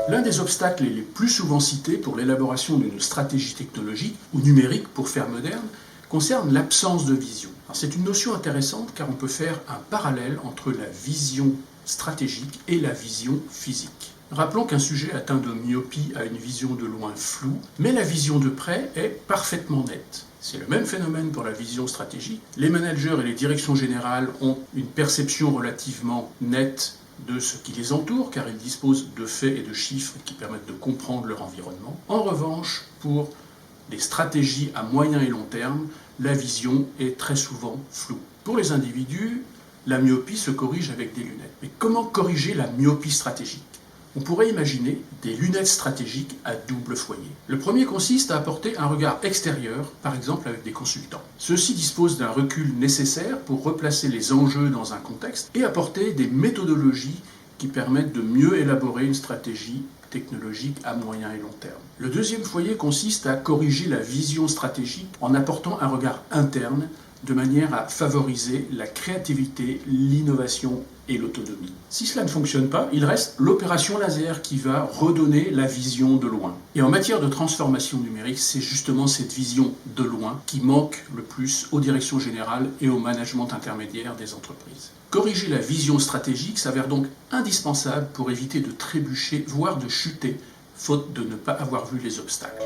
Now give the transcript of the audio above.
L'un des obstacles les plus souvent cités pour l'élaboration d'une stratégie technologique ou numérique pour faire moderne concerne l'absence de vision. C'est une notion intéressante car on peut faire un parallèle entre la vision stratégique et la vision physique. Rappelons qu'un sujet atteint de myopie a une vision de loin floue, mais la vision de près est parfaitement nette. C'est le même phénomène pour la vision stratégique. Les managers et les directions générales ont une perception relativement nette de ce qui les entoure, car ils disposent de faits et de chiffres qui permettent de comprendre leur environnement. En revanche, pour les stratégies à moyen et long terme, la vision est très souvent floue. Pour les individus, la myopie se corrige avec des lunettes. Mais comment corriger la myopie stratégique ? On pourrait imaginer des lunettes stratégiques à double foyer. Le premier consiste à apporter un regard extérieur, par exemple avec des consultants. Ceux-ci disposent d'un recul nécessaire pour replacer les enjeux dans un contexte et apporter des méthodologies qui permettent de mieux élaborer une stratégie technologique à moyen et long terme. Le deuxième foyer consiste à corriger la vision stratégique en apportant un regard interne de manière à favoriser la créativité, l'innovation et l'autonomie. Si cela ne fonctionne pas, il reste l'opération laser qui va redonner la vision de loin. Et en matière de transformation numérique, c'est justement cette vision de loin qui manque le plus aux directions générales et au management intermédiaire des entreprises. Corriger la vision stratégique s'avère donc indispensable pour éviter de trébucher, voire de chuter, faute de ne pas avoir vu les obstacles.